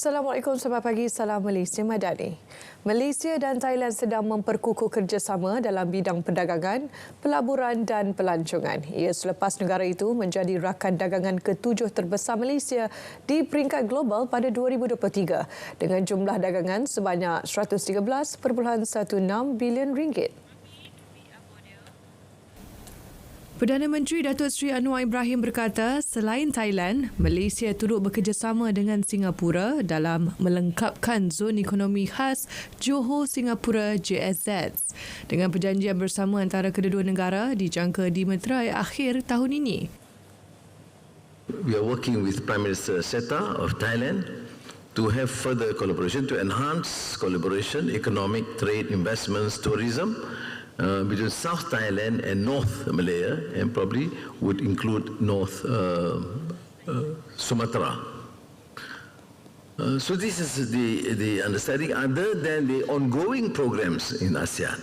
Assalamualaikum, selamat pagi, salam Malaysia Madani. Malaysia dan Thailand sedang memperkukuh kerjasama dalam bidang perdagangan, pelaburan dan pelancongan. Ia selepas negara itu menjadi rakan dagangan ke-7 terbesar Malaysia di peringkat global pada 2023 dengan jumlah dagangan sebanyak 113.16 bilion ringgit. Perdana Menteri Datuk Seri Anwar Ibrahim berkata, selain Thailand, Malaysia turut bekerjasama dengan Singapura dalam melengkapkan zon ekonomi khas Johor Singapura JSZ dengan perjanjian bersama antara kedua-dua negara dijangka dimeterai akhir tahun ini. We are working with Prime Minister Seta of Thailand to have further collaboration, to enhance collaboration, economic, trade, investments, tourism, between South Thailand and North Malaya, and probably would include North Sumatra. So this is the understanding other than the ongoing programs in ASEAN.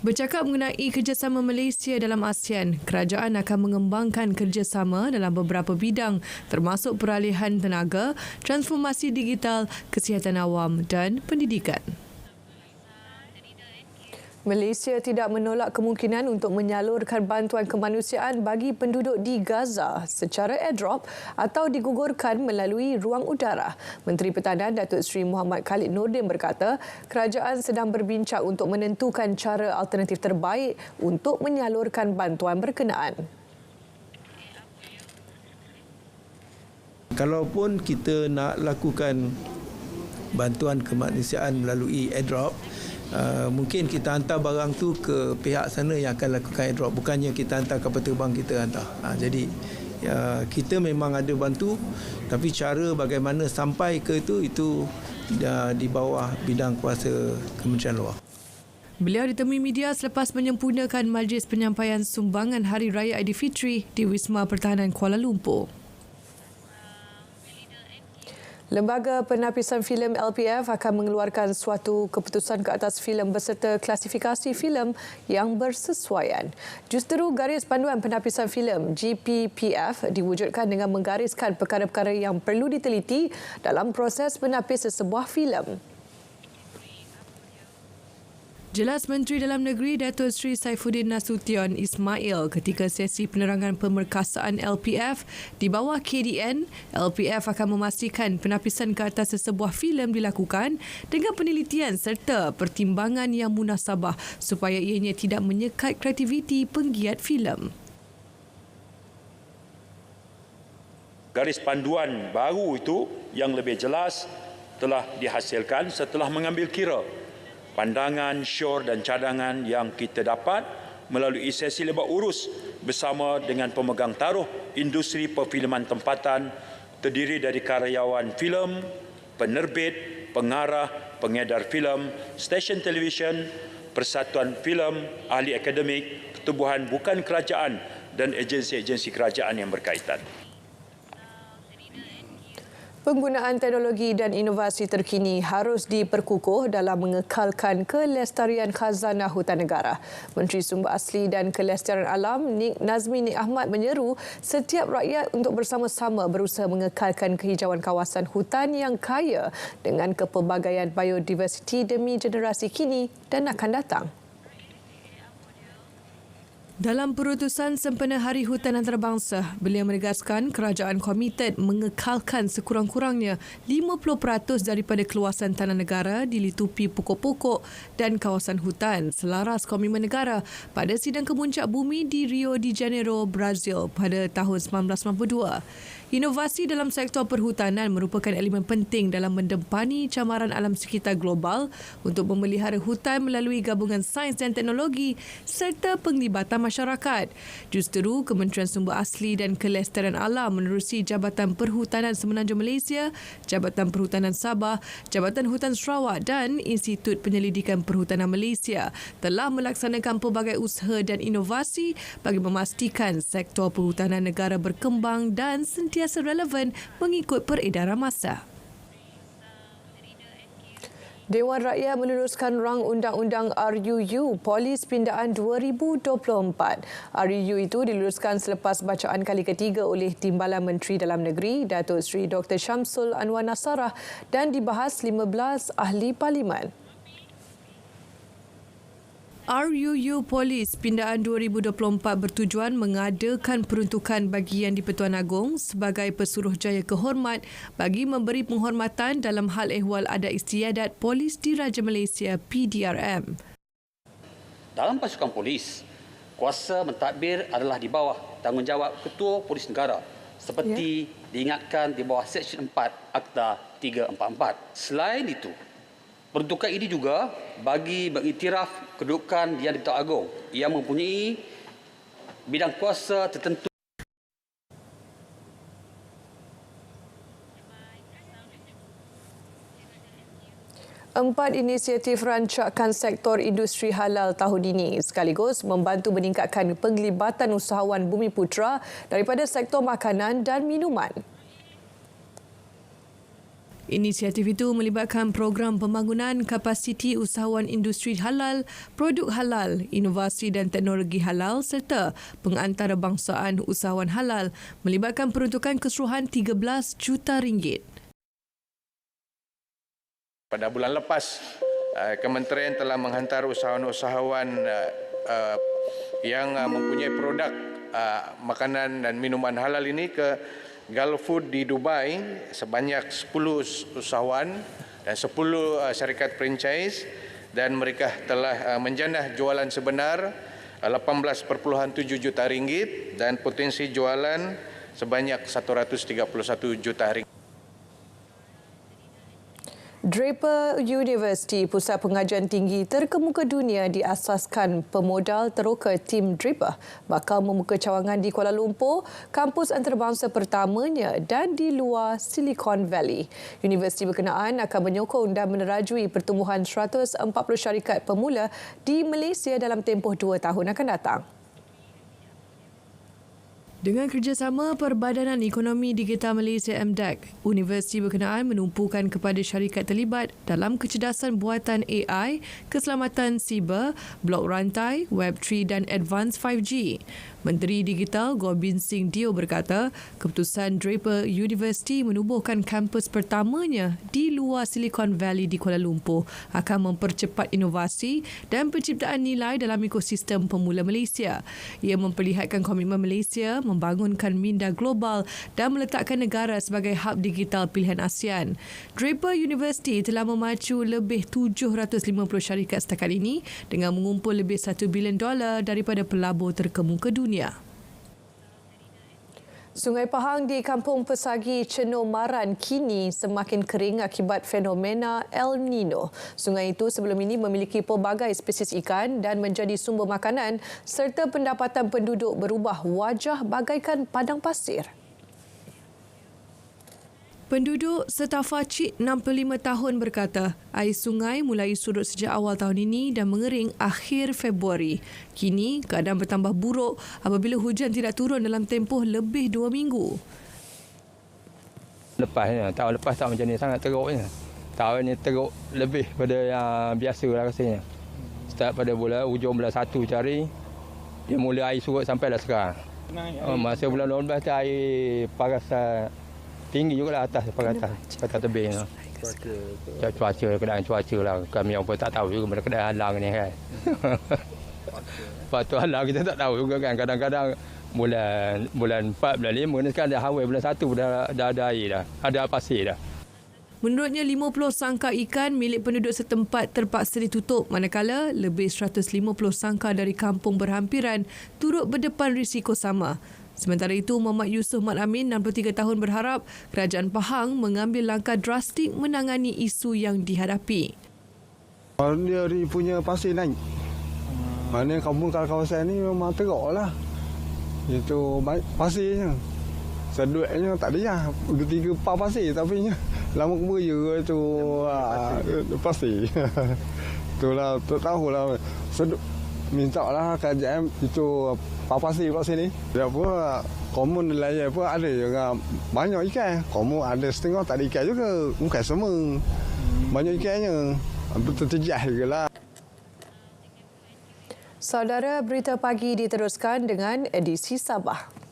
Bercakap mengenai kerjasama Malaysia dalam ASEAN, kerajaan akan mengembangkan kerjasama dalam beberapa bidang termasuk peralihan tenaga, transformasi digital, kesihatan awam dan pendidikan. Malaysia tidak menolak kemungkinan untuk menyalurkan bantuan kemanusiaan bagi penduduk di Gaza secara airdrop atau digugurkan melalui ruang udara. Menteri Pertahanan Datuk Seri Muhammad Khalid Nordin berkata, kerajaan sedang berbincang untuk menentukan cara alternatif terbaik untuk menyalurkan bantuan berkenaan. Kalaupun kita nak lakukan bantuan kemanusiaan melalui airdrop, mungkin kita hantar barang tu ke pihak sana yang akan lakukan airdrop, bukannya kita hantar kapal terbang kita hantar. Jadi kita memang ada bantu, tapi cara bagaimana sampai ke itu di bawah bidang kuasa Kementerian Luar. Beliau ditemui media selepas menyempurnakan majlis penyampaian sumbangan Hari Raya Aidilfitri di Wisma Pertahanan Kuala Lumpur. Lembaga Penapisan Filem LPF akan mengeluarkan suatu keputusan ke atas filem berserta klasifikasi filem yang bersesuaian. Justeru Garis Panduan Penapisan Filem GPPF diwujudkan dengan menggariskan perkara-perkara yang perlu diteliti dalam proses penapis sesebuah filem. Jelas Menteri Dalam Negeri Datuk Seri Saifuddin Nasution Ismail ketika sesi penerangan pemerkasaan LPF di bawah KDN. LPF akan memastikan penapisan ke atas sesebuah filem dilakukan dengan penelitian serta pertimbangan yang munasabah supaya ianya tidak menyekat kreativiti penggiat filem. Garis panduan baru itu yang lebih jelas telah dihasilkan setelah mengambil kira pandangan, syur dan cadangan yang kita dapat melalui sesi lebah urus bersama dengan pemegang taruh industri perfilman tempatan terdiri dari karyawan filem, penerbit, pengarah, pengedar filem, stesen televisyen, persatuan filem, ahli akademik, pertubuhan bukan kerajaan dan agensi-agensi kerajaan yang berkaitan. Penggunaan teknologi dan inovasi terkini harus diperkukuh dalam mengekalkan kelestarian khazanah hutan negara. Menteri Sumber Asli dan Kelestarian Alam Nazmi Nik Ahmad menyeru setiap rakyat untuk bersama-sama berusaha mengekalkan kehijauan kawasan hutan yang kaya dengan kepelbagaian biodiversiti demi generasi kini dan akan datang. Dalam perutusan sempena Hari Hutan Antarabangsa, beliau menegaskan kerajaan komited mengekalkan sekurang-kurangnya 50% daripada keluasan tanah negara dilitupi pokok-pokok dan kawasan hutan selaras komitmen negara pada sidang kemuncak bumi di Rio de Janeiro, Brazil pada tahun 1992. Inovasi dalam sektor perhutanan merupakan elemen penting dalam mendempani camaran alam sekitar global untuk memelihara hutan melalui gabungan sains dan teknologi serta penglibatan masyarakat. Justeru Kementerian Sumber Asli dan Kelestarian Alam menerusi Jabatan Perhutanan Semenanjung Malaysia, Jabatan Perhutanan Sabah, Jabatan Hutan Sarawak dan Institut Penyelidikan Perhutanan Malaysia telah melaksanakan pelbagai usaha dan inovasi bagi memastikan sektor perhutanan negara berkembang dan sentiasa relevan mengikut peredaran masa. Dewan Rakyat meluluskan rang undang-undang RUU Polis Pindaan 2024. RUU itu diluluskan selepas bacaan kali ketiga oleh Timbalan Menteri Dalam Negeri Datuk Seri Dr. Syamsul Anwar Nasarah dan dibahas 15 ahli parlimen. RUU Polis Pindaan 2024 bertujuan mengadakan peruntukan bagi Yang di-Pertuan Agong sebagai pesuruhjaya kehormat bagi memberi penghormatan dalam hal ehwal adat istiadat Polis Diraja Malaysia PDRM. Dalam pasukan polis, kuasa mentadbir adalah di bawah tanggungjawab Ketua Polis Negara seperti diingatkan di bawah Seksyen 4 Akta 344. Selain itu, peruntukan ini juga bagi mengiktiraf kedudukan Yang di-Pertuan Agong yang mempunyai bidang kuasa tertentu. Empat inisiatif rancakan sektor industri halal tahun ini sekaligus membantu meningkatkan penglibatan usahawan Bumiputera daripada sektor makanan dan minuman. Inisiatif itu melibatkan program pembangunan kapasiti usahawan industri halal, produk halal, inovasi dan teknologi halal serta pengantarbangsaan usahawan halal melibatkan peruntukan keseluruhan RM13 juta. Pada bulan lepas, Kementerian telah menghantar usahawan-usahawan yang mempunyai produk makanan dan minuman halal ini ke Gulf Food di Dubai sebanyak 10 usahawan dan 10 syarikat franchise dan mereka telah menjanah jualan sebenar RM18.7 juta dan potensi jualan sebanyak RM131 juta. Draper University, pusat pengajian tinggi terkemuka dunia diasaskan pemodal teroka tim Draper, bakal membuka cawangan di Kuala Lumpur, kampus antarabangsa pertamanya dan di luar Silicon Valley. Universiti berkenaan akan menyokong dan menerajui pertumbuhan 140 syarikat pemula di Malaysia dalam tempoh 2 tahun akan datang. Dengan kerjasama Perbadanan Ekonomi Digital Malaysia MDEC, universiti berkenaan menumpukan kepada syarikat terlibat dalam kecerdasan buatan AI, keselamatan siber, blok rantai, Web3 dan Advanced 5G. Menteri Digital Gobind Singh Dio berkata, keputusan Draper University menubuhkan kampus pertamanya di luar Silicon Valley di Kuala Lumpur akan mempercepat inovasi dan penciptaan nilai dalam ekosistem pemula Malaysia. Ia memperlihatkan komitmen Malaysia membangunkan minda global dan meletakkan negara sebagai hub digital pilihan ASEAN. Draper University telah memacu lebih 750 syarikat setakat ini dengan mengumpul lebih $1 bilion daripada pelabur terkemuka dunia. Sungai Pahang di Kampung Pesagi Cenor Maran kini semakin kering akibat fenomena El Nino. Sungai itu sebelum ini memiliki pelbagai spesies ikan dan menjadi sumber makanan serta pendapatan penduduk berubah wajah bagaikan padang pasir. Penduduk Setafacik 65 tahun berkata, air sungai mulai surut sejak awal tahun ini dan mengering akhir Februari. Kini, keadaan bertambah buruk apabila hujan tidak turun dalam tempoh lebih 2 minggu. Tahun lepas tak macam ni, sangat teruknya. Tahun ni teruk lebih pada yang biasa lah rasanya. Start pada hujung bulan 1 cari, dia mula air surut sampai dah sekarang. Masa bulan 12 tu air parasan tinggi juga lah atas tebing. Keadaan cuaca lah. Kami yang pun tak tahu juga keadaan halang ni kan. Lepas tu halang kita tak tahu juga kan. Kadang-kadang bulan 4, bulan 5 ni sekarang dah hawai bulan 1 dah ada air dah. Ada pasir dah. Menurutnya, 50 sangkar ikan milik penduduk setempat terpaksa ditutup manakala lebih 150 sangkar dari kampung berhampiran turut berdepan risiko sama. Sementara itu, Muhammad Yusof Mat Amin, 63 tahun berharap Kerajaan Pahang mengambil langkah drastik menangani isu yang dihadapi. Dia punya pasir naik. Mana kampung kawasan ni memang teruk lah. Itu pasirnya. Seduitnya tak ada lah. 3-4 pasir tapi lama kemudian tu pasir. Itulah, tak tahulah. Minta lah kerajaan itu pasir kat sini. Dia pun komun nelayan pun ada juga banyak ikan. Komun ada setengah tak ada ikan juga. Bukan semua. Banyak ikannya. Betul terjejas juga lah. Saudara, berita pagi diteruskan dengan edisi Sabah.